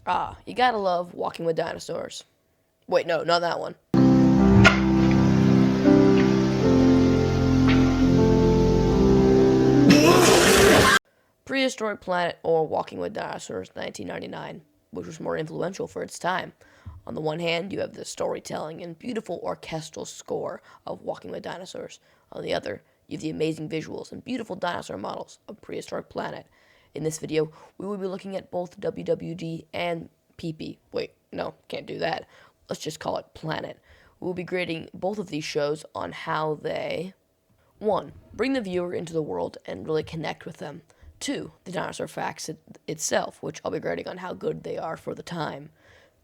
Ah, you gotta love Walking with Dinosaurs. Wait, no, not that one. Prehistoric Planet or Walking with Dinosaurs, 1999, which was more influential for its time. On the one hand, you have the storytelling and beautiful orchestral score of Walking with Dinosaurs. On the other, you have the amazing visuals and beautiful dinosaur models of Prehistoric Planet. In this video, we will be looking at both WWD and PP. Wait, no, can't do that. Let's just call it Planet. We will be grading both of these shows on how they 1. Bring the viewer into the world and really connect with them. 2. The dinosaur facts itself, which I'll be grading on how good they are for the time.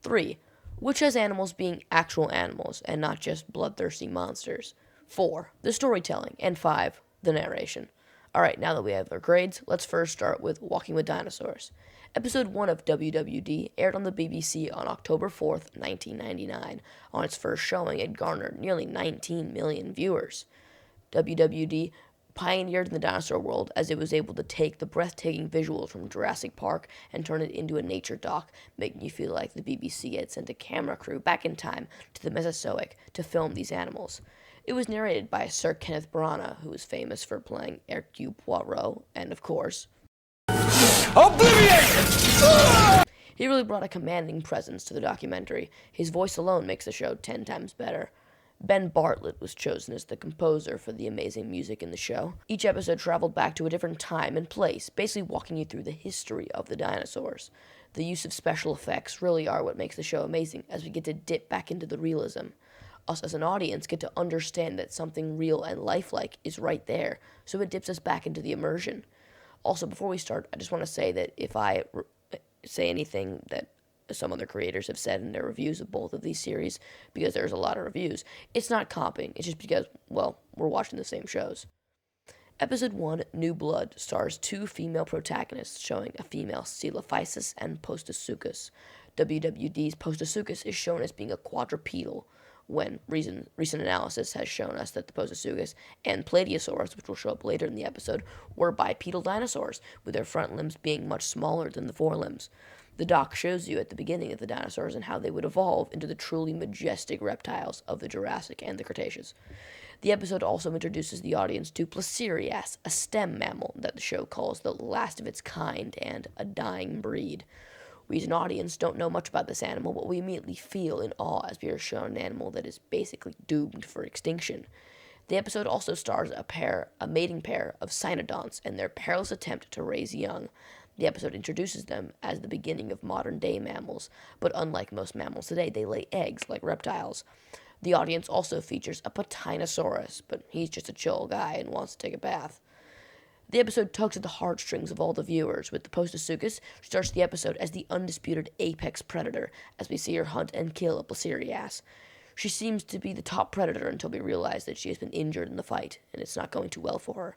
3. Which has animals being actual animals and not just bloodthirsty monsters. 4. The storytelling. And 5. The narration. Alright, now that we have our grades, let's first start with Walking with Dinosaurs. Episode 1 of WWD aired on the BBC on October 4th, 1999. On its first showing, it garnered nearly 19 million viewers. WWD pioneered in the dinosaur world as it was able to take the breathtaking visuals from Jurassic Park and turn it into a nature doc, making you feel like the BBC had sent a camera crew back in time to the Mesozoic to film these animals. It was narrated by Sir Kenneth Branagh, who was famous for playing Hercule Poirot, and of course, Oblivion! He really brought a commanding presence to the documentary. His voice alone makes the show 10 times better. Ben Bartlett was chosen as the composer for the amazing music in the show. Each episode traveled back to a different time and place, basically walking you through the history of the dinosaurs. The use of special effects really are what makes the show amazing, as we get to dip back into the realism. Us as an audience get to understand that something real and lifelike is right there, so it dips us back into the immersion. Also, before we start, I just want to say that if I say anything that some other creators have said in their reviews of both of these series, because there's a lot of reviews, it's not copying, it's just because, well, we're watching the same shows. Episode 1, New Blood, stars 2 female protagonists showing a female Coelophysis and Postosuchus. WWD's Postosuchus is shown as being a quadrupedal, when recent analysis has shown us that the Postosuchus and Plateosaurus, which will show up later in the episode, were bipedal dinosaurs, with their front limbs being much smaller than the forelimbs. The doc shows you at the beginning of the dinosaurs and how they would evolve into the truly majestic reptiles of the Jurassic and the Cretaceous. The episode also introduces the audience to Placerias, a stem mammal that the show calls the last of its kind and a dying breed. We as an audience don't know much about this animal, but we immediately feel in awe as we are shown an animal that is basically doomed for extinction. The episode also stars a mating pair of cynodonts and their perilous attempt to raise young. The episode introduces them as the beginning of modern-day mammals, but unlike most mammals today, they lay eggs like reptiles. The audience also features a Patinosaurus, but he's just a chill guy and wants to take a bath. The episode tugs at the heartstrings of all the viewers, with the Postosuchus starts the episode as the undisputed apex predator, as we see her hunt and kill a Placerias. She seems to be the top predator until we realize that she has been injured in the fight, and it's not going too well for her.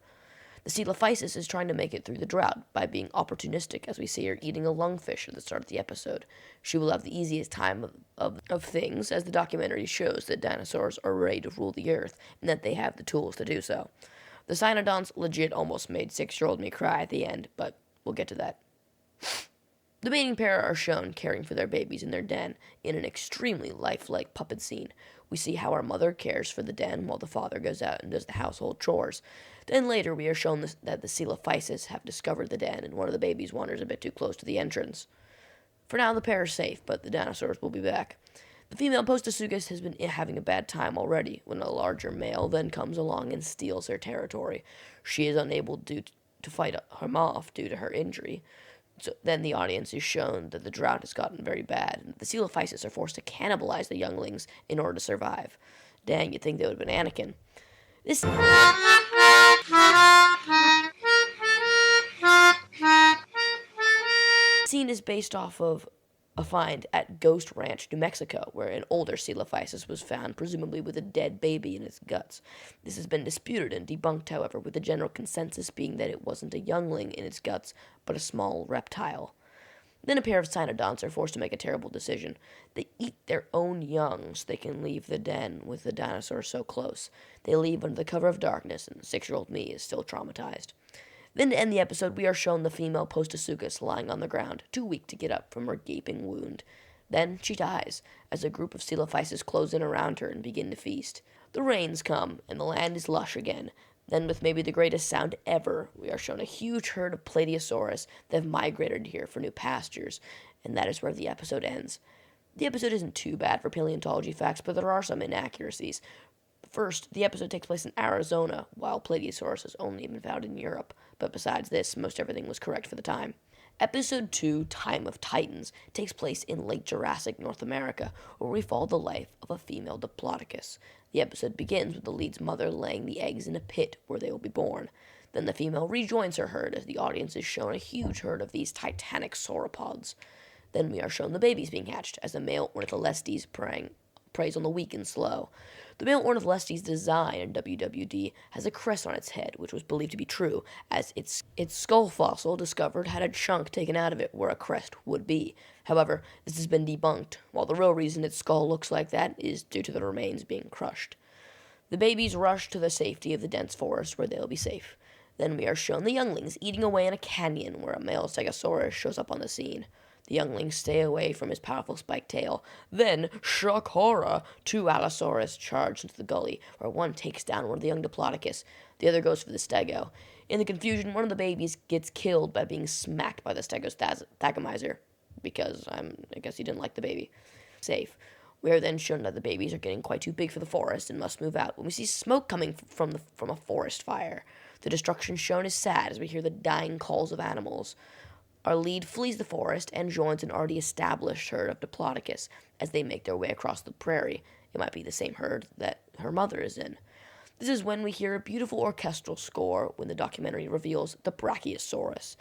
The Coelophysis is trying to make it through the drought by being opportunistic, as we see her eating a lungfish at the start of the episode. She will have the easiest time of things, as the documentary shows that dinosaurs are ready to rule the earth, and that they have the tools to do so. The cynodonts legit almost made 6-year-old me cry at the end, but we'll get to that. The mating pair are shown caring for their babies in their den in an extremely lifelike puppet scene. We see how our mother cares for the den while the father goes out and does the household chores. Then later we are shown that the Coelophysis have discovered the den and one of the babies wanders a bit too close to the entrance. For now the pair are safe, but the dinosaurs will be back. The female Postosuchus has been having a bad time already when a larger male then comes along and steals her territory. She is unable to fight him off due to her injury. So then the audience is shown that the drought has gotten very bad, and the Coelophysis are forced to cannibalize the younglings in order to survive. Dang, you'd think they would have been Anakin. This scene is based off of a find at Ghost Ranch, New Mexico, where an older Coelophysis was found, presumably with a dead baby in its guts. This has been disputed and debunked, however, with the general consensus being that it wasn't a youngling in its guts, but a small reptile. Then a pair of cynodonts are forced to make a terrible decision. They eat their own young so they can leave the den with the dinosaur so close. They leave under the cover of darkness, and 6-year-old me is still traumatized. Then to end the episode, we are shown the female Postosuchus lying on the ground, too weak to get up from her gaping wound. Then she dies, as a group of Coelophysis close in around her and begin to feast. The rains come, and the land is lush again. Then, with maybe the greatest sound ever, we are shown a huge herd of Plateosaurus that have migrated here for new pastures, and that is where the episode ends. The episode isn't too bad for paleontology facts, but there are some inaccuracies. First, the episode takes place in Arizona, while Plateosaurus has only been found in Europe, but besides this, most everything was correct for the time. Episode 2, Time of Titans, takes place in late Jurassic North America, where we follow the life of a female Diplodocus. The episode begins with the lead's mother laying the eggs in a pit where they will be born. Then the female rejoins her herd as the audience is shown a huge herd of these titanic sauropods. Then we are shown the babies being hatched as the male Ornitholestes preys on the weak and slow. The male Ornitholestes design in WWD has a crest on its head, which was believed to be true, as its skull fossil discovered had a chunk taken out of it where a crest would be. However, this has been debunked, while the real reason its skull looks like that is due to the remains being crushed. The babies rush to the safety of the dense forest where they will be safe. Then we are shown the younglings eating away in a canyon where a male Stegosaurus shows up on the scene. The younglings stay away from his powerful spiked tail. Then, shock horror, 2 Allosaurus charge into the gully, where one takes down one of the young Diplodocus. The other goes for the Stego. In the confusion, one of the babies gets killed by being smacked by the Stego's Thagomizer, because I guess he didn't like the baby. Safe. We are then shown that the babies are getting quite too big for the forest and must move out when we see smoke coming from a forest fire. The destruction shown is sad as we hear the dying calls of animals. Our lead flees the forest and joins an already established herd of Diplodocus as they make their way across the prairie. It might be the same herd that her mother is in. This is when we hear a beautiful orchestral score when the documentary reveals the Brachiosaurus.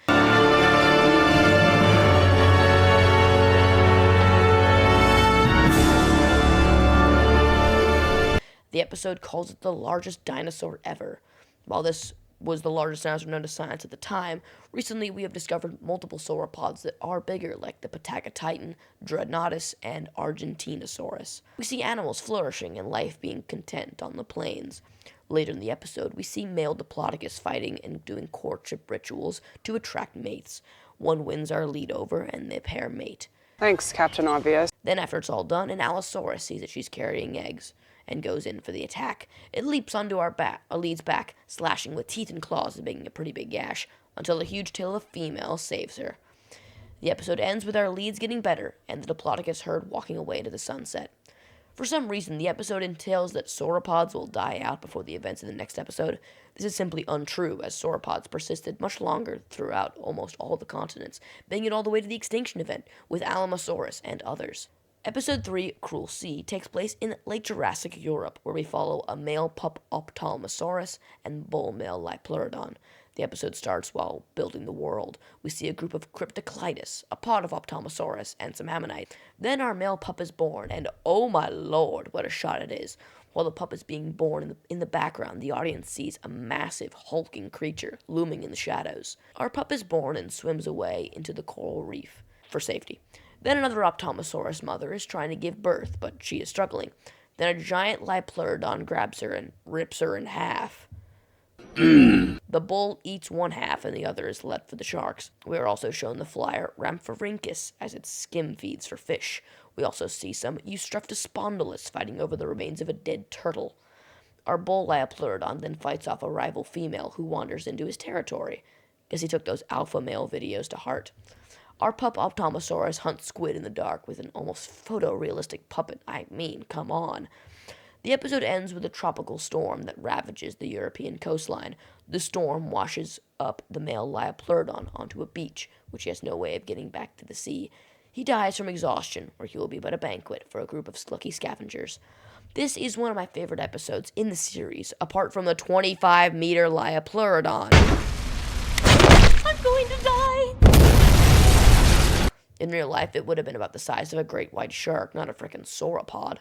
The episode calls it the largest dinosaur ever. While this was the largest dinosaur known to science at the time, recently we have discovered multiple sauropods that are bigger, like the Patagotitan, Dreadnoughtus, and Argentinosaurus. We see animals flourishing and life being content on the plains. Later in the episode, we see male Diplodocus fighting and doing courtship rituals to attract mates. One wins our lead over, and the pair mate. Thanks, Captain Obvious. Then after it's all done, an Allosaurus sees that she's carrying eggs and goes in for the attack. It leaps onto our lead's back, slashing with teeth and claws and making a pretty big gash, until the huge tail of a female saves her. The episode ends with our leads getting better, and the Diplodocus herd walking away into the sunset. For some reason, the episode entails that sauropods will die out before the events in the next episode. This is simply untrue, as sauropods persisted much longer throughout almost all the continents, making it all the way to the extinction event, with Alamosaurus and others. Episode 3, Cruel Sea, takes place in late Jurassic Europe, where we follow a male pup Ophthalmosaurus and bull male Liopleurodon. The episode starts while building the world. We see a group of Cryptocleidos, a pod of Ophthalmosaurus, and some ammonites. Then our male pup is born, and oh my lord, what a shot it is. While the pup is being born in the background, the audience sees a massive, hulking creature looming in the shadows. Our pup is born and swims away into the coral reef for safety. Then another Ophthalmosaurus mother is trying to give birth, but she is struggling. Then a giant Liopleurodon grabs her and rips her in half. The bull eats one half and the other is left for the sharks. We are also shown the flyer Rhamphorhynchus as it skim feeds for fish. We also see some Eustreptospondylus fighting over the remains of a dead turtle. Our bull Liopleurodon then fights off a rival female who wanders into his territory. Guess he took those alpha male videos to heart. Our pup Ophthalmosaurus hunts squid in the dark with an almost photorealistic puppet. I mean, come on. The episode ends with a tropical storm that ravages the European coastline. The storm washes up the male Liopleurodon onto a beach, which he has no way of getting back to the sea. He dies from exhaustion, or he will be but a banquet for a group of lucky scavengers. This is one of my favorite episodes in the series, apart from the 25-meter Liopleurodon. I'm going to die! In real life, it would have been about the size of a great white shark, not a frickin' sauropod.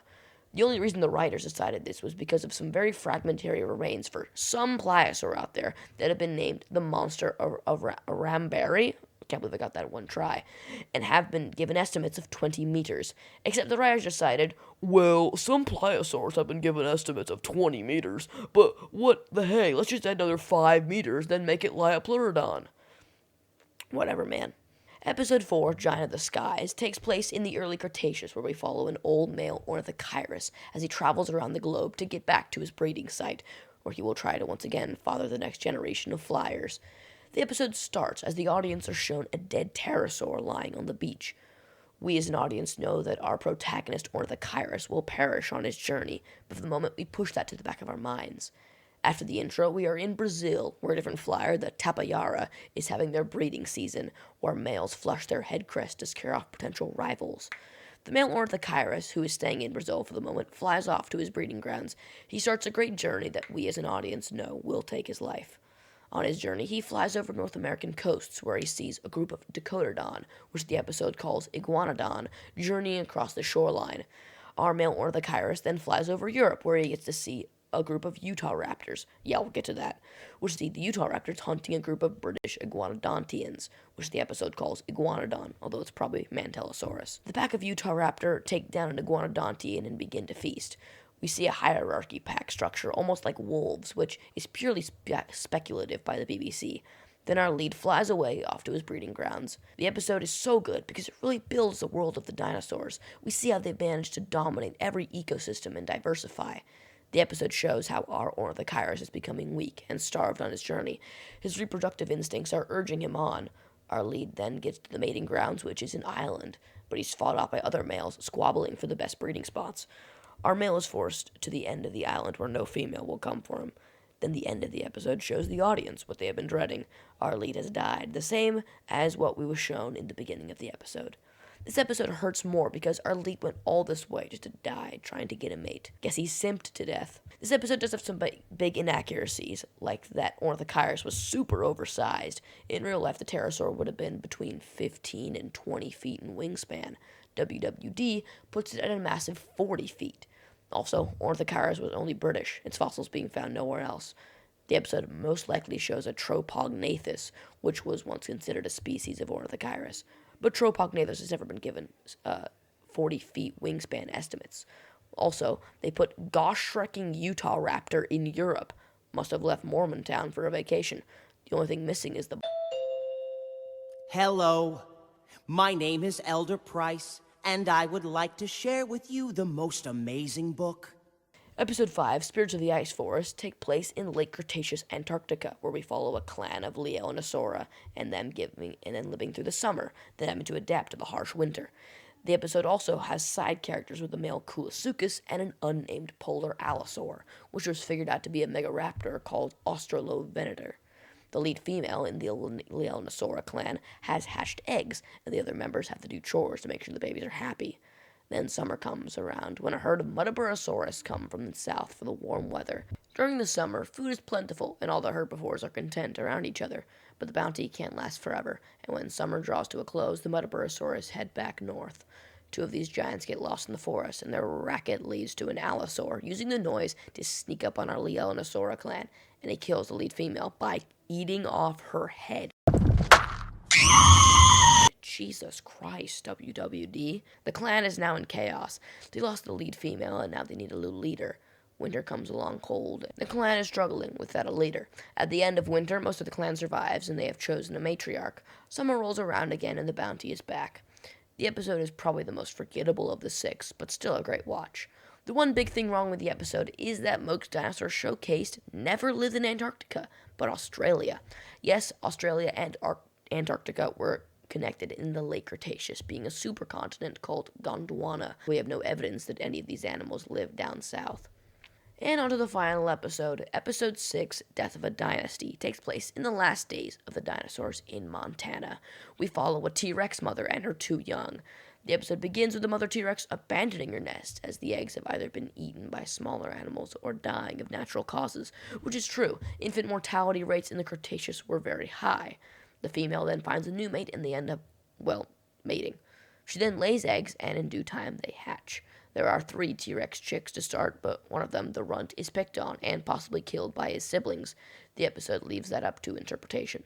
The only reason the writers decided this was because of some very fragmentary remains for some pliosaur out there that have been named the monster of Aramberry. Can't believe I got that in one try, and have been given estimates of 20 meters. Except the writers decided, well, some pliosaurs have been given estimates of 20 meters, but what the hey, let's just add another 5 meters, then make it Liopleurodon. Whatever, man. Episode 4, Giant of the Skies, takes place in the early Cretaceous, where we follow an old male ornithochirus as he travels around the globe to get back to his breeding site, where he will try to once again father the next generation of flyers. The episode starts as the audience are shown a dead pterosaur lying on the beach. We as an audience know that our protagonist ornithochirus will perish on his journey, but for the moment we push that to the back of our minds. After the intro, we are in Brazil, where a different flyer, the tapaiara, is having their breeding season, where males flush their head crest to scare off potential rivals. The male ornithochirus, who is staying in Brazil for the moment, flies off to his breeding grounds. He starts a great journey that we as an audience know will take his life. On his journey, he flies over North American coasts, where he sees a group of Dicotyrodon, which the episode calls Iguanodon, journeying across the shoreline. Our male ornithochirus then flies over Europe, where he gets to see a group of Utah raptors. Yeah, we'll get to that. Which see the Utah raptors hunting a group of British iguanodontians, which the episode calls Iguanodon, although it's probably Mantellosaurus. The pack of Utah raptor take down an iguanodontian and begin to feast. We see a hierarchy pack structure, almost like wolves, which is purely speculative by the BBC. Then our lead flies away off to his breeding grounds. The episode is so good because it really builds the world of the dinosaurs. We see how they've managed to dominate every ecosystem and diversify. The episode shows how our ornithochirus is becoming weak and starved on his journey. His reproductive instincts are urging him on. Our lead then gets to the mating grounds, which is an island, but he's fought off by other males squabbling for the best breeding spots. Our male is forced to the end of the island where no female will come for him. Then the end of the episode shows the audience what they have been dreading. Our lead has died, the same as what we was shown in the beginning of the episode. This episode hurts more because our lead went all this way just to die trying to get a mate. Guess he simped to death. This episode does have some big inaccuracies, like that ornithochirus was super oversized. In real life, the pterosaur would have been between 15 and 20 feet in wingspan. WWD puts it at a massive 40 feet. Also, ornithochirus was only British, its fossils being found nowhere else. The episode most likely shows a Tropognathus, which was once considered a species of ornithochirus. But Tropognathus has never been given 40 feet wingspan estimates. Also, they put gosh-shrekking Utah raptor in Europe. Must have left Mormontown for a vacation. The only thing missing is the... Hello, my name is Elder Price, and I would like to share with you the most amazing book. Episode 5, Spirits of the Ice Forest, take place in late Cretaceous Antarctica, where we follow a clan of Leonosaura and then living through the summer, then having to adapt to the harsh winter. The episode also has side characters with the male Coelophysis and an unnamed polar allosaur, which was figured out to be a megaraptor called Australovenator. The lead female in the Leonosaura clan has hatched eggs, and the other members have to do chores to make sure the babies are happy. Then summer comes around, when a herd of Muttaburrasaurus come from the south for the warm weather. During the summer, food is plentiful, and all the herbivores are content around each other, but the bounty can't last forever, and when summer draws to a close, the Muttaburrasaurus head back north. Two of these giants get lost in the forest, and their racket leads to an allosaur using the noise to sneak up on our Leonosaura clan, and he kills the lead female by eating off her head. Jesus Christ, WWD. The clan is now in chaos. They lost the lead female, and now they need a new leader. Winter comes along cold. The clan is struggling without a leader. At the end of winter, most of the clan survives, and they have chosen a matriarch. Summer rolls around again, and the bounty is back. The episode is probably the most forgettable of the 6, but still a great watch. The one big thing wrong with the episode is that most dinosaurs showcased never lived in Antarctica, but Australia. Yes, Australia and Antarctica were connected in the late Cretaceous, being a supercontinent called Gondwana. We have no evidence that any of these animals lived down south. And on to the final episode. Episode 6, Death of a Dynasty, takes place in the last days of the dinosaurs in Montana. We follow a T-Rex mother and her 2 young. The episode begins with the mother T-Rex abandoning her nest, as the eggs have either been eaten by smaller animals or dying of natural causes, which is true. Infant mortality rates in the Cretaceous were very high. The female then finds a new mate, and they end up, mating. She then lays eggs, and in due time they hatch. There are 3 T-Rex chicks to start, but one of them, the runt, is picked on and possibly killed by his siblings. The episode leaves that up to interpretation.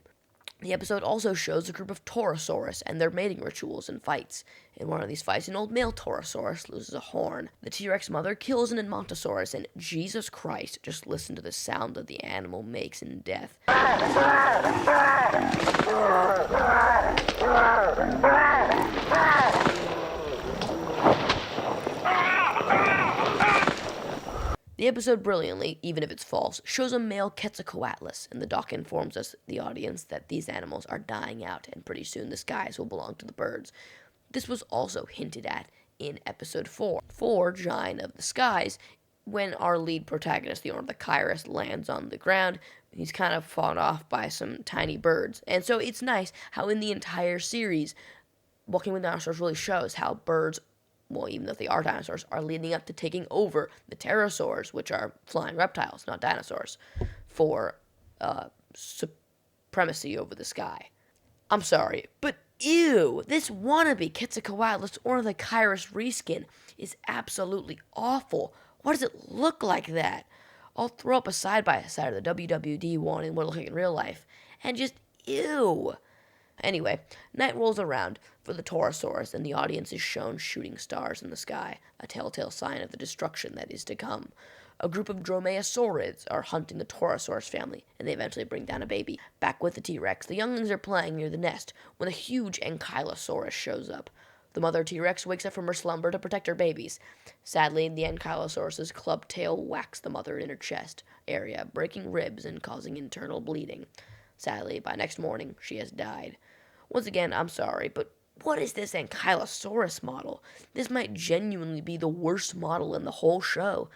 The episode also shows a group of Torosaurus and their mating rituals and fights. In one of these fights, an old male Torosaurus loses a horn. The T-Rex mother kills an Edmontosaurus, and Jesus Christ, just listen to the sound that the animal makes in death. The episode brilliantly, even if it's false, shows a male Quetzalcoatlus, and the doc informs us, the audience, that these animals are dying out, and pretty soon the skies will belong to the birds. This was also hinted at in episode 4, Giant of the Skies, when our lead protagonist, the owner of the Kairos, lands on the ground. He's kind of fought off by some tiny birds. And so it's nice how in the entire series, Walking with Dinosaurs really shows how birds, well, even though they are dinosaurs, are leading up to taking over the pterosaurs, which are flying reptiles, not dinosaurs, for supremacy over the sky. I'm sorry, but ew, this wannabe Quetzalcoatlus or the Kairos reskin is absolutely awful. Why does it look like that? I'll throw up a side-by-side of the WWD one and what it looks like in real life, and just ew. Anyway, night rolls around for the Torosaurus, and the audience is shown shooting stars in the sky, a telltale sign of the destruction that is to come. A group of dromaeosaurids are hunting the Torosaurus family, and they eventually bring down a baby. Back with the T-Rex, the younglings are playing near the nest when a huge ankylosaurus shows up. The mother T-Rex wakes up from her slumber to protect her babies. Sadly, the ankylosaurus's clubbed tail whacks the mother in her chest area, breaking ribs and causing internal bleeding. Sadly, by next morning, she has died. Once again, I'm sorry, but what is this Ankylosaurus model? This might genuinely be the worst model in the whole show.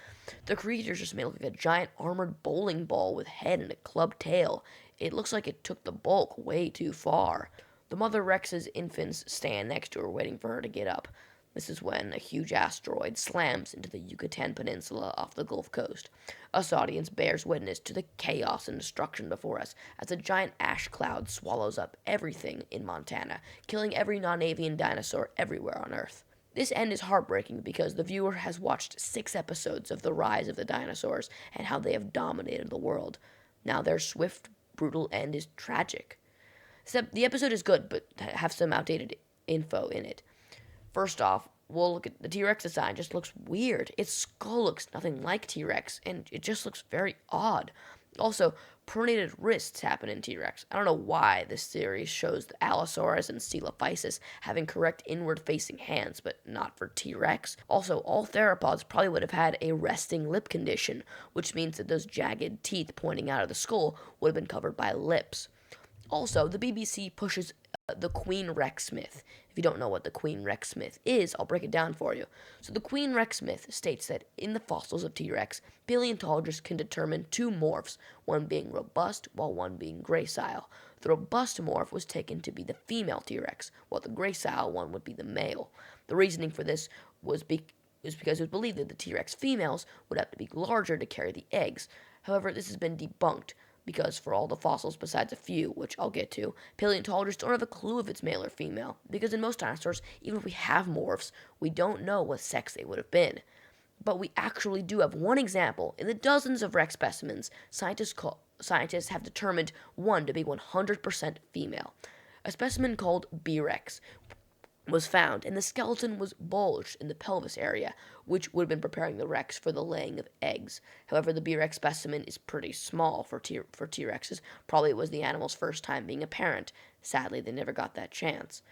The creature just made look like a giant armored bowling ball with head and a clubbed tail. It looks like it took the bulk way too far. The mother Rex's infants stand next to her, waiting for her to get up. This is when a huge asteroid slams into the Yucatan Peninsula off the Gulf Coast. Us audience bears witness to the chaos and destruction before us as a giant ash cloud swallows up everything in Montana, killing every non-avian dinosaur everywhere on Earth. This end is heartbreaking because the viewer has watched 6 episodes of the rise of the dinosaurs and how they have dominated the world. Now their swift, brutal end is tragic. The episode is good, but have some outdated info in it. First off, we'll look at the T-Rex design. Just looks weird. Its skull looks nothing like T-Rex, and it just looks very odd. Also, pronated wrists happen in T-Rex. I don't know why this series shows the Allosaurus and Coelophysis having correct inward-facing hands, but not for T-Rex. Also, all theropods probably would have had a resting lip condition, which means that those jagged teeth pointing out of the skull would have been covered by lips. Also, the BBC pushes the Queen Rex myth. If you don't know what the Queen Rex myth is, I'll break it down for you. So the Queen Rex myth states that in the fossils of T-Rex, paleontologists can determine 2 morphs, one being robust while one being gracile. The robust morph was taken to be the female T-Rex, while the gracile one would be the male. The reasoning for this was because it was believed that the T-Rex females would have to be larger to carry the eggs. However, this has been debunked, because for all the fossils besides a few, which I'll get to, paleontologists don't have a clue if it's male or female, because in most dinosaurs, even if we have morphs, we don't know what sex they would have been. But we actually do have one example. In the dozens of Rex specimens, scientists have determined one to be 100% female. A specimen called B.rex was found, and the skeleton was bulged in the pelvis area, which would have been preparing the Rex for the laying of eggs. However, the B.rex specimen is pretty small for T-Rexes. Probably it was the animal's first time being a parent. Sadly, they never got that chance.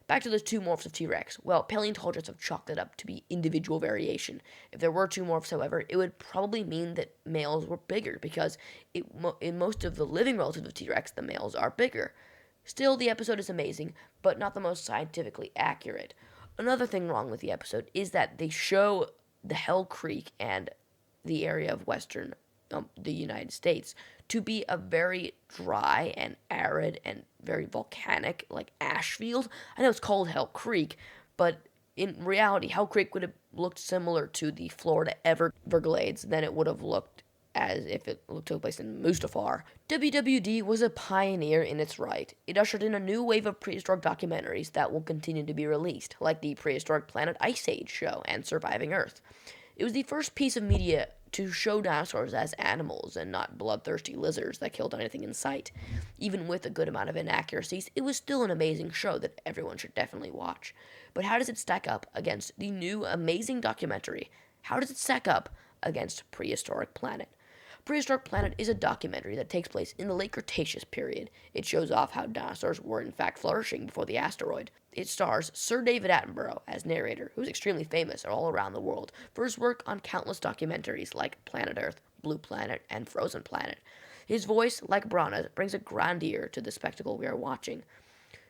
Back to those 2 morphs of T-Rex. Well, paleontologists have chalked it up to be individual variation. If there were 2 morphs, however, it would probably mean that males were bigger, because in most of the living relatives of T-Rex, the males are bigger. Still, the episode is amazing, but not the most scientifically accurate. Another thing wrong with the episode is that they show the Hell Creek and the area of western the United States to be a very dry and arid and very volcanic, like ash field. I know it's called Hell Creek, but in reality, Hell Creek would have looked similar to the Florida Everglades than it would have looked as if it took place in Mustafar. WWD was a pioneer in its right. It ushered in a new wave of prehistoric documentaries that will continue to be released, like the Prehistoric Planet Ice Age show and Surviving Earth. It was the first piece of media to show dinosaurs as animals and not bloodthirsty lizards that killed anything in sight. Even with a good amount of inaccuracies, it was still an amazing show that everyone should definitely watch. But how does it stack up against the new amazing documentary? How does it stack up against Prehistoric Planet? Prehistoric Planet is a documentary that takes place in the late Cretaceous period. It shows off how dinosaurs were in fact flourishing before the asteroid. It stars Sir David Attenborough as narrator, who is extremely famous all around the world for his work on countless documentaries like Planet Earth, Blue Planet, and Frozen Planet. His voice, like Brana's, brings a grandeur to the spectacle we are watching.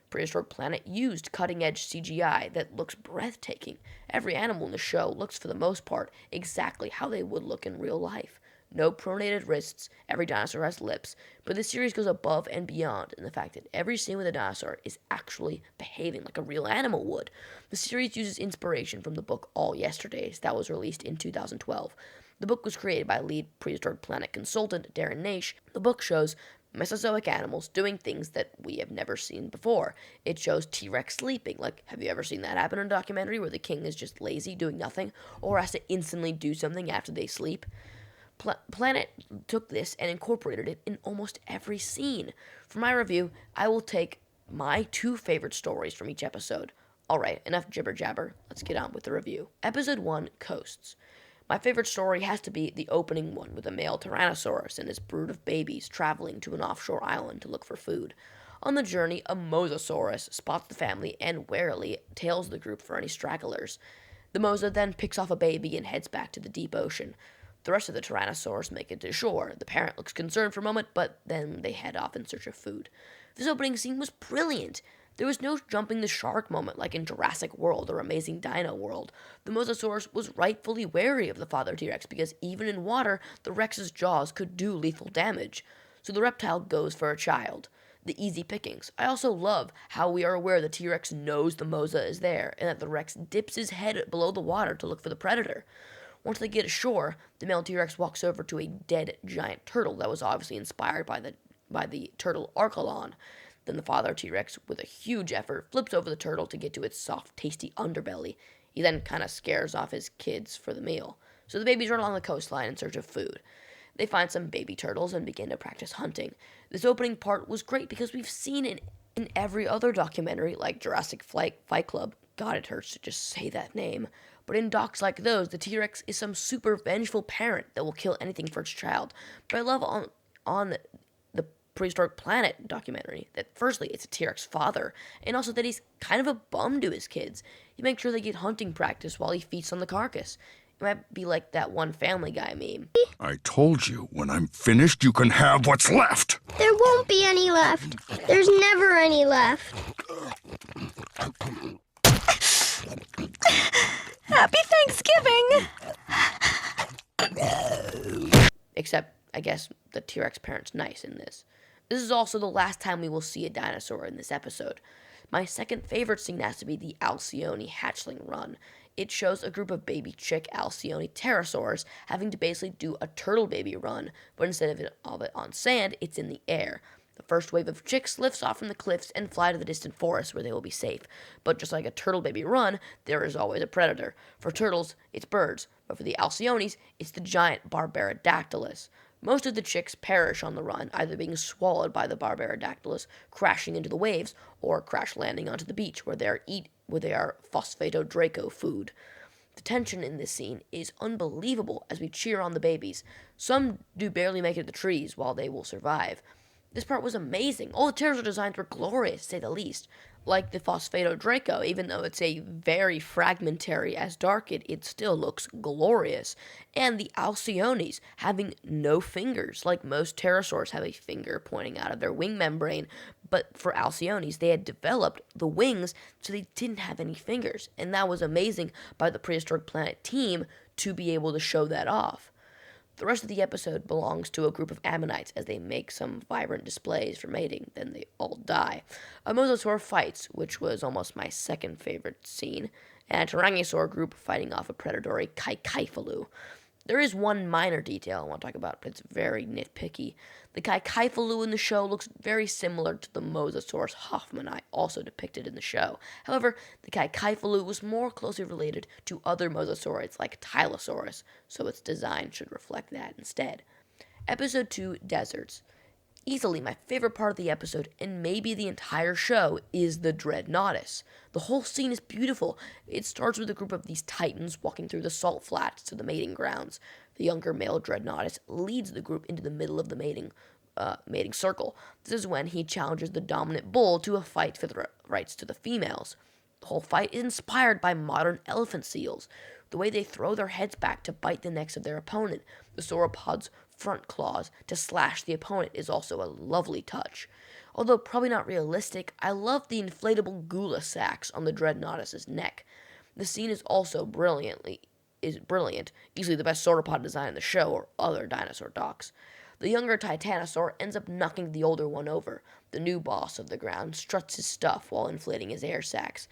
Prehistoric Planet used cutting-edge CGI that looks breathtaking. Every animal in the show looks, for the most part, exactly how they would look in real life. No pronated wrists, every dinosaur has lips, but the series goes above and beyond in the fact that every scene with a dinosaur is actually behaving like a real animal would. The series uses inspiration from the book All Yesterdays that was released in 2012. The book was created by lead Prehistoric Planet consultant Darren Naish. The book shows Mesozoic animals doing things that we have never seen before. It shows T-Rex sleeping. Like, have you ever seen that happen in a documentary where the king is just lazy, doing nothing, or has to instantly do something after they sleep? Planet took this and incorporated it in almost every scene. For my review, I will take my 2 favorite stories from each episode. Alright, enough jibber jabber. Let's get on with the review. Episode 1, Coasts. My favorite story has to be the opening one with a male Tyrannosaurus and his brood of babies traveling to an offshore island to look for food. On the journey, a Mosasaurus spots the family and warily tails the group for any stragglers. The Mosa then picks off a baby and heads back to the deep ocean. The rest of the Tyrannosaurs make it to shore. The parent looks concerned for a moment, but then they head off in search of food. This opening scene was brilliant. There was no jumping the shark moment like in Jurassic World or Amazing Dino World. The Mosasaurus was rightfully wary of the father T-Rex because even in water, the Rex's jaws could do lethal damage. So the reptile goes for a child. The easy pickings. I also love how we are aware the T-Rex knows the Mosa is there and that the Rex dips his head below the water to look for the predator. Once they get ashore, the male T-Rex walks over to a dead giant turtle that was obviously inspired by the turtle Archelon. Then the father T-Rex, with a huge effort, flips over the turtle to get to its soft, tasty underbelly. He then kind of scares off his kids for the meal. So the babies run along the coastline in search of food. They find some baby turtles and begin to practice hunting. This opening part was great because we've seen it in every other documentary, like Jurassic Fight Club. God, it hurts to just say that name. But in docs like those, the T-Rex is some super vengeful parent that will kill anything for its child. But I love on the Prehistoric Planet documentary that firstly, it's a T-Rex father, and also that he's kind of a bum to his kids. He makes sure they get hunting practice while he feasts on the carcass. It might be like that one Family Guy meme. I told you, when I'm finished, you can have what's left. There won't be any left. There's never any left. Happy Thanksgiving! Except, I guess, the T-Rex parent's nice in this. This is also the last time we will see a dinosaur in this episode. My second favorite scene has to be the Alcyone hatchling run. It shows a group of baby chick Alcyone pterosaurs having to basically do a turtle baby run, but instead of it on sand, it's in the air. The first wave of chicks lifts off from the cliffs and fly to the distant forest where they will be safe. But just like a turtle baby run, there is always a predator. For turtles, it's birds, but for the Alcyones, it's the giant Barbaridactylus. Most of the chicks perish on the run, either being swallowed by the Barbaridactylus, crashing into the waves, or crash landing onto the beach where they are Phosphatodraco food. The tension in this scene is unbelievable as we cheer on the babies. Some do barely make it to the trees while they will survive. This part was amazing. All the pterosaur designs were glorious, to say the least. Like the Phosphatodraco, even though it's a very fragmentary as dark, it still looks glorious. And the Alcyones, having no fingers, like most pterosaurs have a finger pointing out of their wing membrane, but for Alcyones, they had developed the wings so they didn't have any fingers. And that was amazing by the Prehistoric Planet team to be able to show that off. The rest of the episode belongs to a group of ammonites as they make some vibrant displays for mating, then they all die. A mosasaur fights, which was almost my second favorite scene, and a tyrannosaur group fighting off a predatory Kaikaifalu. There is one minor detail I want to talk about, but it's very nitpicky. The Caecaephalou in the show looks very similar to the Mosasaurus hoffmanni, also depicted in the show. However, the Caecaephalou was more closely related to other mosasaurids like Tylosaurus, so its design should reflect that instead. Episode 2, Deserts. Easily my favorite part of the episode, and maybe the entire show, is the Dreadnoughtus. The whole scene is beautiful. It starts with a group of these titans walking through the salt flats to the mating grounds. The younger male Dreadnoughtus leads the group into the middle of the mating circle. This is when he challenges the dominant bull to a fight for the rights to the females. The whole fight is inspired by modern elephant seals. The way they throw their heads back to bite the necks of their opponent, the sauropod's front claws to slash the opponent, is also a lovely touch. Although probably not realistic, I love the inflatable gula sacks on the Dreadnoughtus' neck. The scene is also brilliant, easily the best sauropod design in the show or other dinosaur docs. The younger Titanosaur ends up knocking the older one over. The new boss of the ground struts his stuff while inflating his air sacs.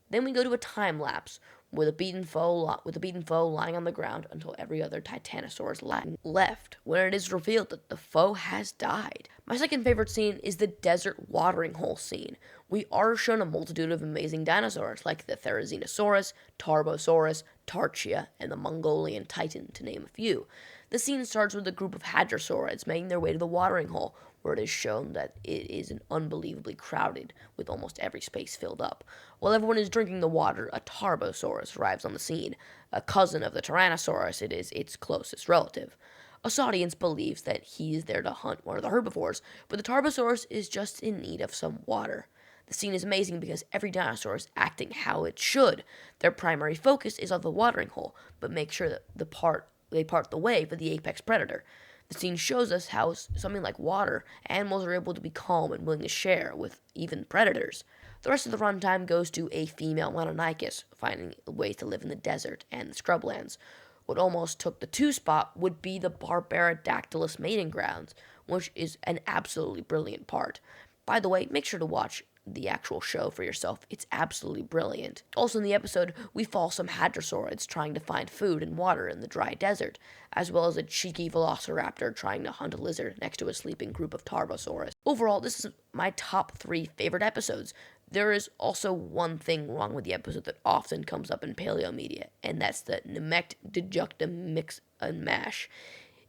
Then we go to a time lapse with a beaten foe lying on the ground until every other Titanosaur is left, when it is revealed that the foe has died. My second favorite scene is the desert watering hole scene. We are shown a multitude of amazing dinosaurs like the Therizinosaurus, Tarbosaurus, Tarchia, and the Mongolian Titan, to name a few. The scene starts with a group of hadrosaurids making their way to the watering hole, where it is shown that it is unbelievably crowded, with almost every space filled up. While everyone is drinking the water, a Tarbosaurus arrives on the scene. A cousin of the Tyrannosaurus, it is its closest relative. Us audience believes that he is there to hunt one of the herbivores, but the Tarbosaurus is just in need of some water. The scene is amazing because every dinosaur is acting how it should. Their primary focus is on the watering hole, but make sure that they part the way for the apex predator. The scene shows us how something like water, animals are able to be calm and willing to share with even predators. The rest of the runtime goes to a female Mononychus finding ways to live in the desert and the scrublands. What almost took the 2 spot would be the Barbaridactylus mating grounds, which is an absolutely brilliant part. By the way, make sure to watch the actual show for yourself. It's absolutely brilliant. Also in the episode, we follow some hadrosaurids trying to find food and water in the dry desert, as well as a cheeky velociraptor trying to hunt a lizard next to a sleeping group of Tarbosaurus. Overall, this is my top 3 favorite episodes. There is also one thing wrong with the episode that often comes up in paleo media, and that's the Namek Dejuctum Mix and Mash.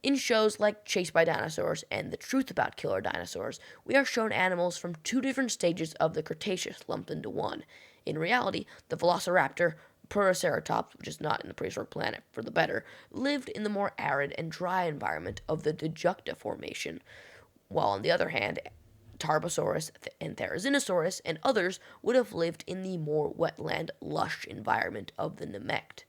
In shows like Chased by Dinosaurs and The Truth About Killer Dinosaurs, we are shown animals from 2 different stages of the Cretaceous lumped into one. In reality, the Velociraptor, Protoceratops, which is not in the Prehistoric Planet for the better, lived in the more arid and dry environment of the Dejucta Formation, while on the other hand, Tarbosaurus and Therizinosaurus and others would have lived in the more wetland, lush environment of the Namek.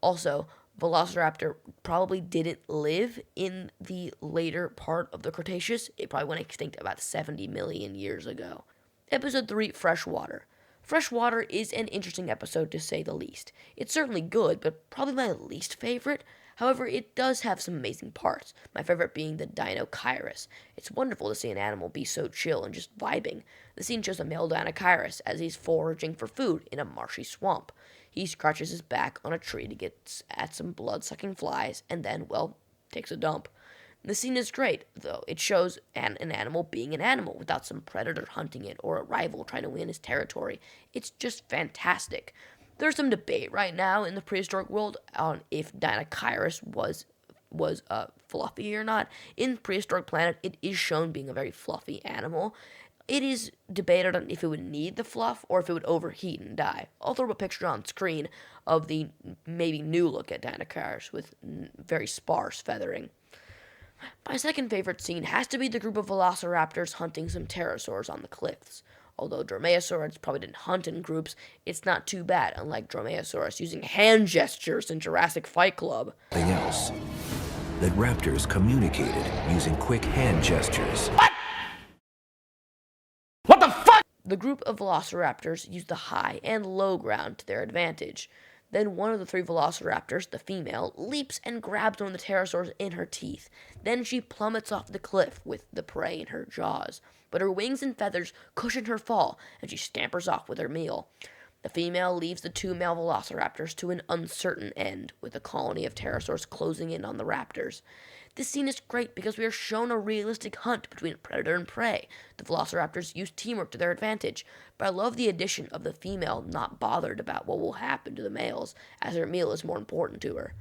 Also, Velociraptor probably didn't live in the later part of the Cretaceous. It probably went extinct about 70 million years ago. Episode 3, Freshwater. Freshwater is an interesting episode to say the least. It's certainly good, but probably my least favorite. However, it does have some amazing parts, my favorite being the Dinochirus. It's wonderful to see an animal be so chill and just vibing. The scene shows a male Dinochirus as he's foraging for food in a marshy swamp. He scratches his back on a tree to get at some blood-sucking flies, and then, well, takes a dump. The scene is great, though. It shows an animal being an animal without some predator hunting it or a rival trying to win his territory. It's just fantastic. There's some debate right now in the prehistoric world on if Dinochirus was fluffy or not. In Prehistoric Planet, it is shown being a very fluffy animal. It is debated on if it would need the fluff or if it would overheat and die. I'll throw a picture on screen of the maybe new look at Dinochirus with very sparse feathering. My second favorite scene has to be the group of velociraptors hunting some pterosaurs on the cliffs. Although dromaeosaurids probably didn't hunt in groups, it's not too bad, unlike Dromaeosaurus using hand gestures in Jurassic Fight Club. Something else. That raptors communicated using quick hand gestures. The group of velociraptors used the high and low ground to their advantage. Then one of the 3 velociraptors, the female, leaps and grabs one of the pterosaurs in her teeth. Then she plummets off the cliff with the prey in her jaws. But her wings and feathers cushion her fall, and she scampers off with her meal. The female leaves the two male velociraptors to an uncertain end, with a colony of pterosaurs closing in on the raptors. This scene is great because we are shown a realistic hunt between predator and prey. The velociraptors use teamwork to their advantage, but I love the addition of the female not bothered about what will happen to the males, as her meal is more important to her.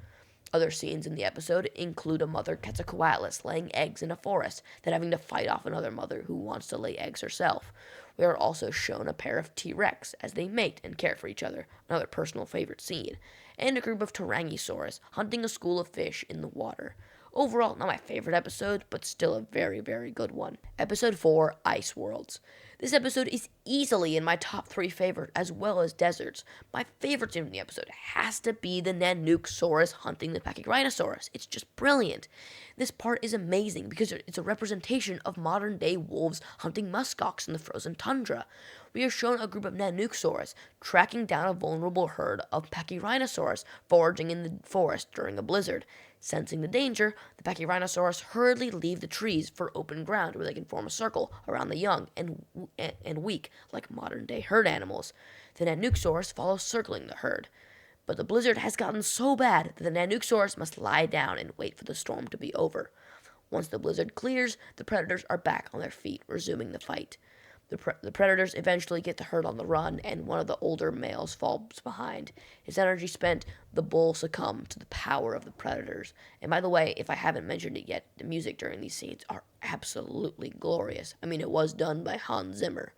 Other scenes in the episode include a mother Quetzalcoatlus laying eggs in a forest, then having to fight off another mother who wants to lay eggs herself. We are also shown a pair of T-Rex as they mate and care for each other, another personal favorite scene, and a group of Tyrannosaurs hunting a school of fish in the water. Overall, not my favorite episode, but still a very, very good one. Episode 4, Ice Worlds. This episode is easily in my top 3 favorite, as well as deserts. My favorite scene from the episode has to be the Nanuqsaurus hunting the Pachyrhinosaurus. It's just brilliant. This part is amazing because it's a representation of modern-day wolves hunting muskox in the frozen tundra. We are shown a group of Nanuqsaurus tracking down a vulnerable herd of Pachyrhinosaurus foraging in the forest during a blizzard. Sensing the danger, the Pachyrhinosaurus hurriedly leave the trees for open ground where they can form a circle around the young and weak, like modern-day herd animals. The Nanuqsaurus follows circling the herd. But the blizzard has gotten so bad that the Nanuqsaurus must lie down and wait for the storm to be over. Once the blizzard clears, the predators are back on their feet, resuming the fight. The predators eventually get the herd on the run, and one of the older males falls behind. His energy spent, the bull succumbs to the power of the predators. And by the way, if I haven't mentioned it yet, the music during these scenes are absolutely glorious. I mean, it was done by Hans Zimmer.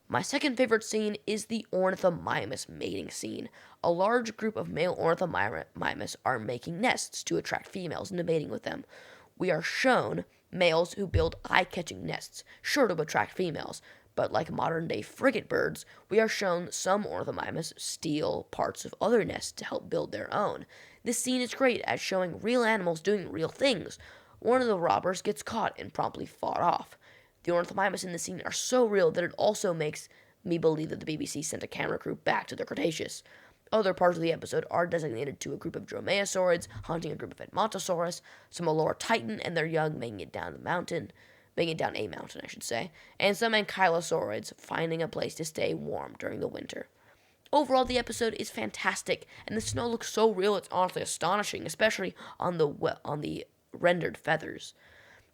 My second favorite scene is the ornithomimus mating scene. A large group of male ornithomimus are making nests to attract females into mating with them. We are shown males who build eye-catching nests, sure to attract females, but like modern-day frigate birds, we are shown some ornithomimus steal parts of other nests to help build their own. This scene is great at showing real animals doing real things. One of the robbers gets caught and promptly fought off. The ornithomimus in the scene are so real that it also makes me believe that the BBC sent a camera crew back to the Cretaceous. Other parts of the episode are designated to a group of dromaeosaurids hunting a group of Edmontosaurus, some Allura Titan and their young making it down a mountain, and some Ankylosaurids finding a place to stay warm during the winter. Overall, the episode is fantastic, and the snow looks so real it's honestly astonishing, especially on the rendered feathers.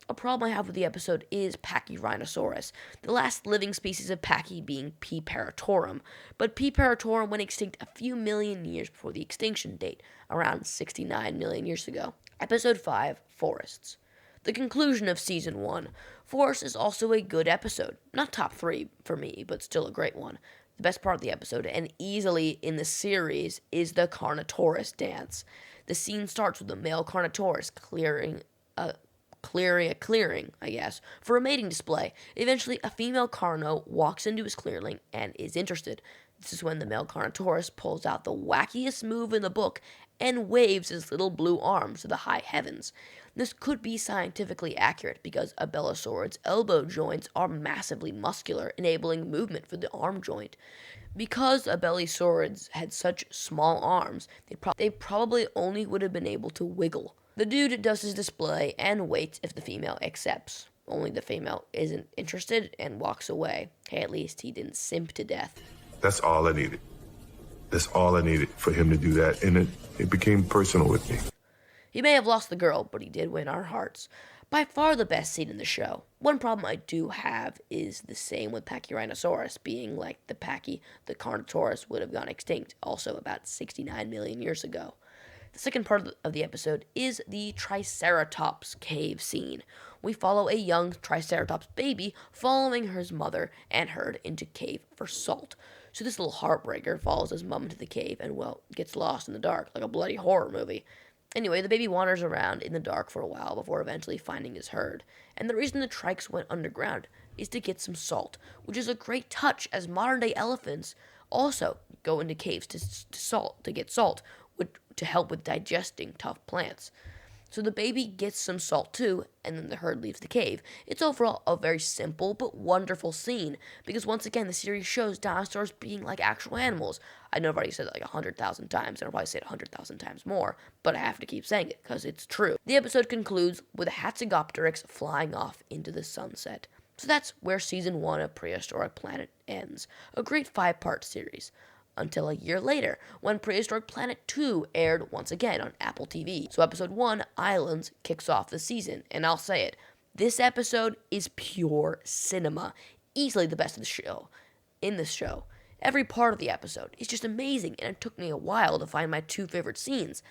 A problem I have with the episode is Pachyrhinosaurus, the last living species of Pachy being P. paratorum, but P. paratorum went extinct a few million years before the extinction date, around 69 million years ago. Episode 5, Forests. The conclusion of Season 1. Forest is also a good episode. Not top 3 for me, but still a great one. The best part of the episode, and easily in the series, is the Carnotaurus dance. The scene starts with the male Carnotaurus clearing a clearing, for a mating display. Eventually, a female Carno walks into his clearing and is interested. This is when the male Carnotaurus pulls out the wackiest move in the book and waves his little blue arms to the high heavens. This could be scientifically accurate because abelisaurids' elbow joints are massively muscular, enabling movement for the arm joint. Because abelisaurids had such small arms, they probably only would have been able to wiggle. The dude does his display and waits if the female accepts. Only the female isn't interested and walks away. Hey, at least he didn't simp to death. That's all I needed. That's all I needed for him to do that, and it became personal with me. He may have lost the girl, but he did win our hearts. By far the best scene in the show. One problem I do have is the same with Pachyrhinosaurus, being like the Carnotaurus would have gone extinct, also about 69 million years ago. The second part of the episode is the Triceratops cave scene. We follow a young Triceratops baby following his mother and herd into cave for salt. So this little heartbreaker follows his mom into the cave and, gets lost in the dark, like a bloody horror movie. Anyway, the baby wanders around in the dark for a while before eventually finding his herd. And the reason the Trikes went underground is to get some salt, which is a great touch as modern-day elephants also go into caves to get salt, to help with digesting tough plants. So the baby gets some salt too, and then the herd leaves the cave. It's overall a very simple but wonderful scene, because once again, the series shows dinosaurs being like actual animals. I know I've already said it like 100,000 times, and I'll probably say it 100,000 times more, but I have to keep saying it, because it's true. The episode concludes with a Hatzegopteryx flying off into the sunset. So that's where Season 1 of Prehistoric Planet ends. A great 5-part series. until a year later, when Prehistoric Planet 2 aired once again on Apple TV. So episode 1, Islands, kicks off the season, and I'll say it, this episode is pure cinema, easily the best of the show. In this show, every part of the episode is just amazing, and it took me a while to find my 2 favorite scenes.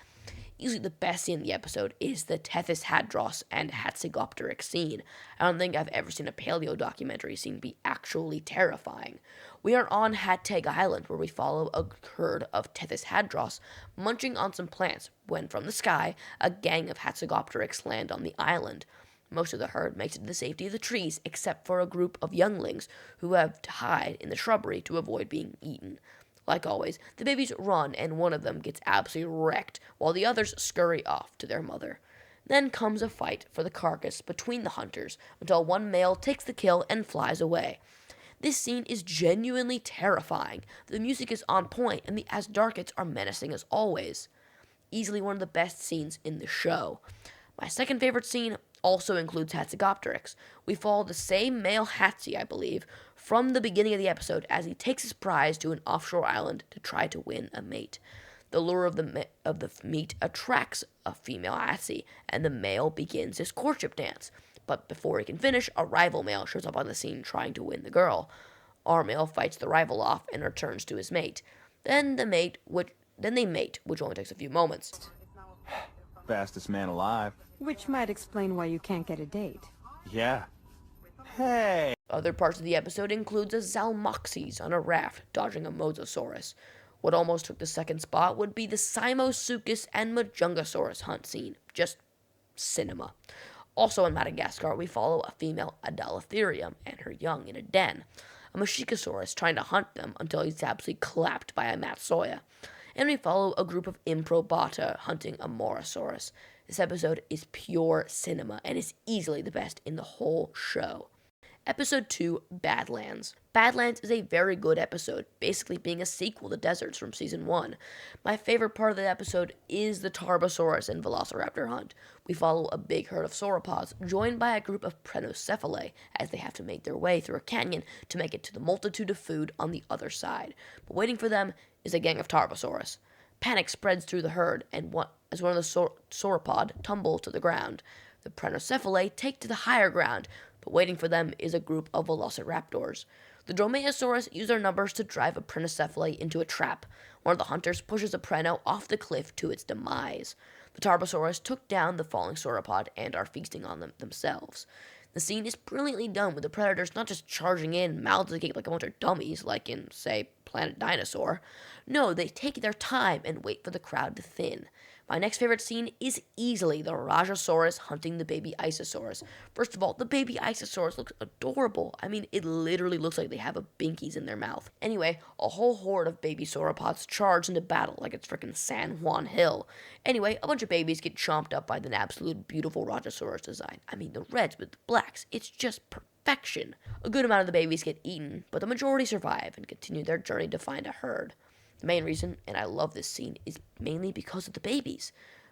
Easily the best scene in the episode is the Tethys Hadros and Hatzegopteryx scene. I don't think I've ever seen a paleo documentary scene be actually terrifying. We are on Hatteg Island, where we follow a herd of Tethys Hadros munching on some plants when, from the sky, a gang of Hatzegopteryx land on the island. Most of the herd makes it to the safety of the trees, except for a group of younglings who have to hide in the shrubbery to avoid being eaten. Like always, the babies run and one of them gets absolutely wrecked, while the others scurry off to their mother. Then comes a fight for the carcass between the hunters, until one male takes the kill and flies away. This scene is genuinely terrifying. The music is on point, and the Asdarkets are menacing as always. Easily one of the best scenes in the show. My second favorite scene also includes Hatzegopteryx. We follow the same male Hatzi, I believe, from the beginning of the episode as he takes his prize to an offshore island to try to win a mate. The lure of the meat attracts a female Hatzi, and the male begins his courtship dance. But before he can finish, a rival male shows up on the scene trying to win the girl. Our male fights the rival off and returns to his mate. Then they mate, which only takes a few moments. Fastest man alive. Which might explain why you can't get a date. Yeah. Hey! Other parts of the episode includes a Zalmoxes on a raft dodging a Mosasaurus. What almost took the second spot would be the Simosuchus and Majungasaurus hunt scene. Just cinema. Also in Madagascar, we follow a female Adalatherium and her young in a den. A Mashikasaurus trying to hunt them until he's absolutely clapped by a Matsoya. And we follow a group of Improbata hunting a Morosaurus. This episode is pure cinema and is easily the best in the whole show. Episode 2, Badlands. Badlands is a very good episode, basically being a sequel to Deserts from Season 1. My favorite part of the episode is the Tarbosaurus and Velociraptor hunt. We follow a big herd of sauropods, joined by a group of Prenocephalae, as they have to make their way through a canyon to make it to the multitude of food on the other side. But waiting for them is a gang of Tarbosaurus. Panic spreads through the herd, and one of the sauropod tumbles to the ground. The Prenocephalae take to the higher ground, but waiting for them is a group of velociraptors. The Dromaeosaurus use their numbers to drive a Prenocephalae into a trap. One of the hunters pushes a Preno off the cliff to its demise. The Tarbosaurus took down the falling sauropod and are feasting on them themselves. The scene is brilliantly done, with the predators not just charging in, mouths agape like a bunch of dummies, like in, say, Planet Dinosaur. No, they take their time and wait for the crowd to thin. My next favorite scene is easily the Rajasaurus hunting the baby Isosaurus. First of all, the baby Isosaurus looks adorable. I mean, it literally looks like they have a binkies in their mouth. Anyway, a whole horde of baby sauropods charge into battle like it's frickin' San Juan Hill. Anyway, a bunch of babies get chomped up by the absolute beautiful Rajasaurus design. I mean, the reds with the blacks. It's just perfection. A good amount of the babies get eaten, but the majority survive and continue their journey to find a herd. The main reason, and I love this scene, is mainly because of the babies,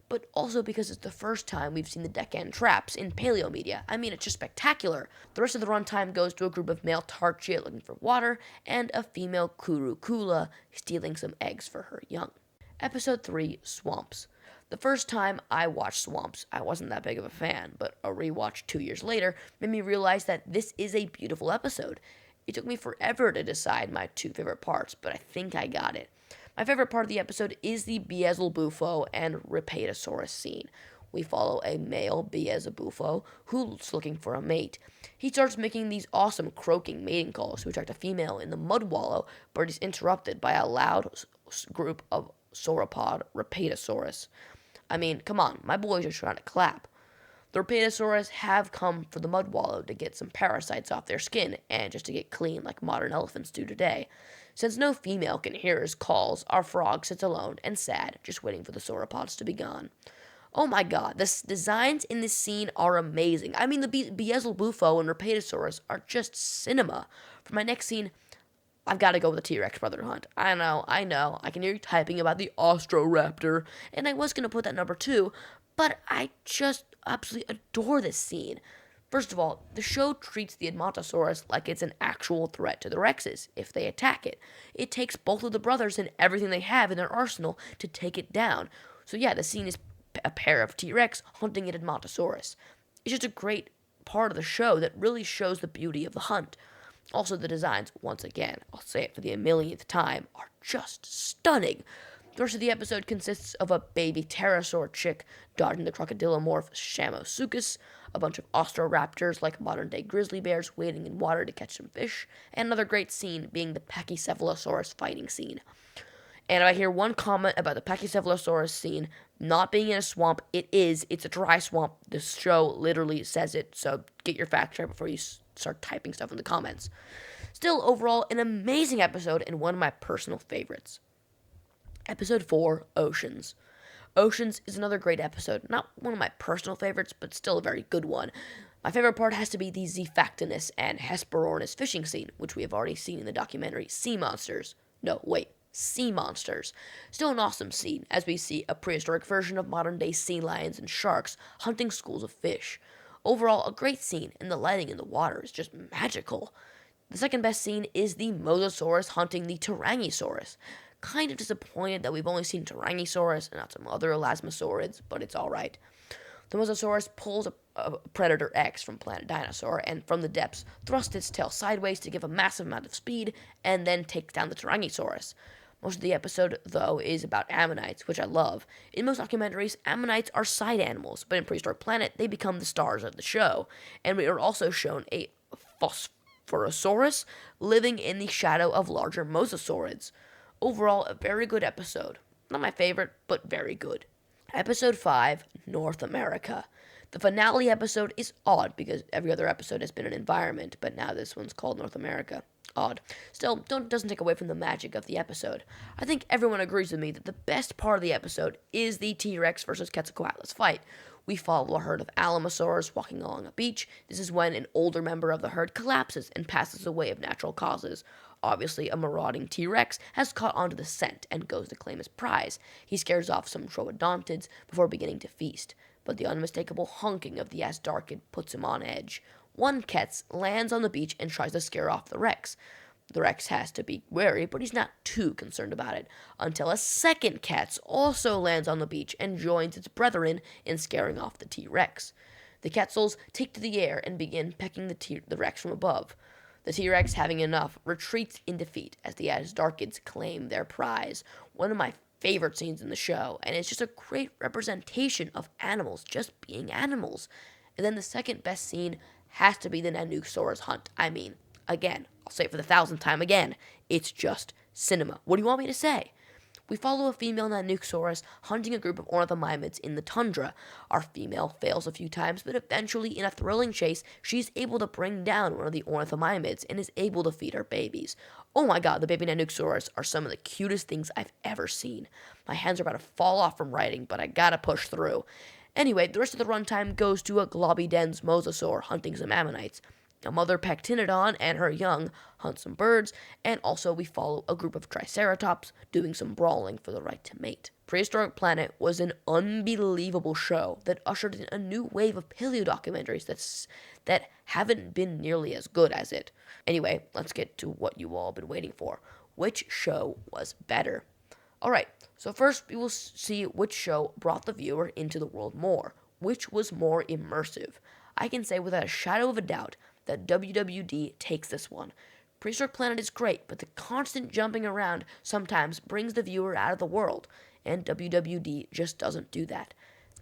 but also because it's the first time we've seen the Deccan traps in paleo media. I mean, it's just spectacular. The rest of the runtime goes to a group of male Tarchia looking for water, and a female Kurukula stealing some eggs for her young. Episode 3, Swamps. The first time I watched Swamps, I wasn't that big of a fan, but a rewatch 2 years later made me realize that this is a beautiful episode. It took me forever to decide my 2 favorite parts, but I think I got it. My favorite part of the episode is the Beelzebufo and Rhipatosaurus scene. We follow a male Beelzebufo who's looking for a mate. He starts making these awesome croaking mating calls to attract a female in the mud wallow, but he's interrupted by a loud group of sauropod Rhipatosaurus. I mean, come on, my boys are trying to clap. The Rhipatosaurus have come for the mud wallow to get some parasites off their skin and just to get clean like modern elephants do today. Since no female can hear his calls, our frog sits alone and sad, just waiting for the sauropods to be gone. Oh my god, the designs in this scene are amazing. I mean, the Beelzebufo and Rhipatosaurus are just cinema. For my next scene, I've got to go with the T-Rex brother hunt. I know, I can hear you typing about the Austroraptor, and I was going to put that number 2, but I just absolutely adore this scene. First of all, the show treats the Edmontosaurus like it's an actual threat to the Rexes if they attack it. It takes both of the brothers and everything they have in their arsenal to take it down. So yeah, the scene is a pair of T-Rex hunting an Edmontosaurus. It's just a great part of the show that really shows the beauty of the hunt. Also, the designs, once again, I'll say it for the millionth time, are just stunning. The rest of the episode consists of a baby pterosaur chick dodging the crocodilomorph Shamosuchus, a bunch of osteoraptors like modern-day grizzly bears wading in water to catch some fish, and another great scene being the Pachycephalosaurus fighting scene. And if I hear one comment about the Pachycephalosaurus scene not being in a swamp, it's a dry swamp. The show literally says it, so get your facts right before you start typing stuff in the comments. Still, overall, an amazing episode and one of my personal favorites. Episode 4, Oceans. Oceans is another great episode. Not one of my personal favorites, but still a very good one. My favorite part has to be the Zephactinus and Hesperornis fishing scene, which we have already seen in the documentary Sea Monsters. Sea Monsters. Still an awesome scene, as we see a prehistoric version of modern-day sea lions and sharks hunting schools of fish. Overall, a great scene, and the lighting in the water is just magical. The second best scene is the Mosasaurus hunting the Tyrannosaurus. Kind of disappointed that we've only seen Tyrannosaurus and not some other elasmosaurids, but it's alright. The Mosasaurus pulls a Predator X from Planet Dinosaur and from the depths thrusts its tail sideways to give a massive amount of speed and then takes down the Tyrannosaurus. Most of the episode, though, is about ammonites, which I love. In most documentaries, ammonites are side animals, but in Prehistoric Planet, they become the stars of the show. And we are also shown a Phosphorosaurus living in the shadow of larger mosasaurids. Overall, a very good episode. Not my favorite, but very good. Episode 5, North America. The finale episode is odd because every other episode has been an environment, but now this one's called North America. Odd. Still, doesn't take away from the magic of the episode. I think everyone agrees with me that the best part of the episode is the T-Rex versus Quetzalcoatlus fight. We follow a herd of Alamosaurs walking along a beach. This is when an older member of the herd collapses and passes away of natural causes. Obviously, a marauding T-Rex has caught onto the scent and goes to claim his prize. He scares off some troodontids before beginning to feast, but the unmistakable honking of the Asdarchid puts him on edge. One Ketz lands on the beach and tries to scare off the Rex. The Rex has to be wary, but he's not too concerned about it, until a second Ketz also lands on the beach and joins its brethren in scaring off the T-Rex. The Quetzals take to the air and begin pecking the Rex from above. The T-Rex, having enough, retreats in defeat as the Asdarchids claim their prize. One of my favorite scenes in the show, and it's just a great representation of animals just being animals. And then the second best scene has to be the Nanuqsaurus hunt. I mean, again, I'll say it for the 1,000th time again, it's just cinema. What do you want me to say? We follow a female Nanuqsaurus hunting a group of ornithomimids in the tundra. Our female fails a few times, but eventually, in a thrilling chase, she's able to bring down one of the ornithomimids and is able to feed her babies. Oh my god, the baby Nanuqsaurus are some of the cutest things I've ever seen. My hands are about to fall off from writing, but I gotta push through. Anyway, the rest of the runtime goes to a Globidens mosasaur hunting some ammonites. A mother pectinodon and her young hunt some birds, and also we follow a group of triceratops doing some brawling for the right to mate. Prehistoric Planet was an unbelievable show that ushered in a new wave of paleo-documentaries that haven't been nearly as good as it. Anyway, let's get to what you all have been waiting for. Which show was better? Alright, so first we will see which show brought the viewer into the world more. Which was more immersive? I can say without a shadow of a doubt that WWD takes this one. Prehistoric Planet is great, but the constant jumping around sometimes brings the viewer out of the world, and WWD just doesn't do that.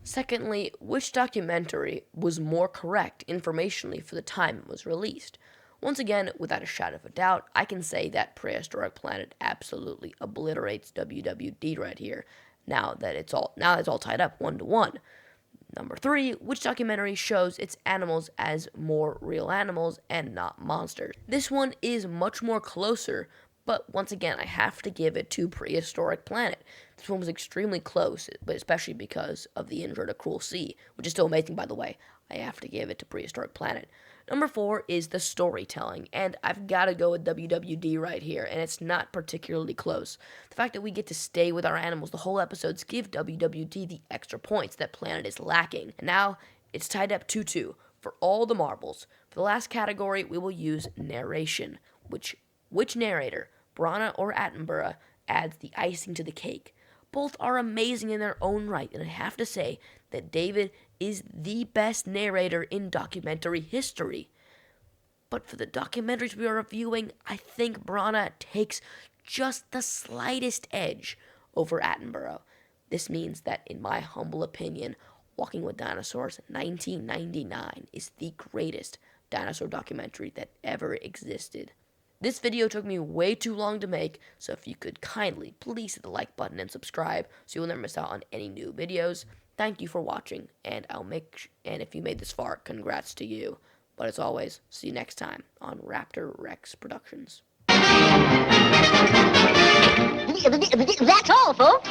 Secondly, which documentary was more correct informationally for the time it was released? Once again, without a shadow of a doubt, I can say that Prehistoric Planet absolutely obliterates WWD right here, now that it's all tied up 1-to-1. Number 3, which documentary shows its animals as more real animals and not monsters? This one is much more closer, but once again, I have to give it to Prehistoric Planet. This one was extremely close, but especially because of the intro to Cruel Sea, which is still amazing, by the way. I have to give it to Prehistoric Planet. Number 4 is the storytelling, and I've got to go with WWD right here, and it's not particularly close. The fact that we get to stay with our animals the whole episodes give WWD the extra points that Planet is lacking. And now, it's tied up 2-2. For all the marbles, for the last category, we will use narration. Which narrator, Brana or Attenborough, adds the icing to the cake? Both are amazing in their own right, and I have to say that David is the best narrator in documentary history. But for the documentaries we are reviewing, I think Brana takes just the slightest edge over Attenborough. This means that, in my humble opinion, Walking with Dinosaurs 1999 is the greatest dinosaur documentary that ever existed. This video took me way too long to make, so if you could kindly please hit the like button and subscribe so you will never miss out on any new videos. Thank you for watching, and if you made this far, congrats to you. But as always, see you next time on Raptor Rex Productions. That's all, folks.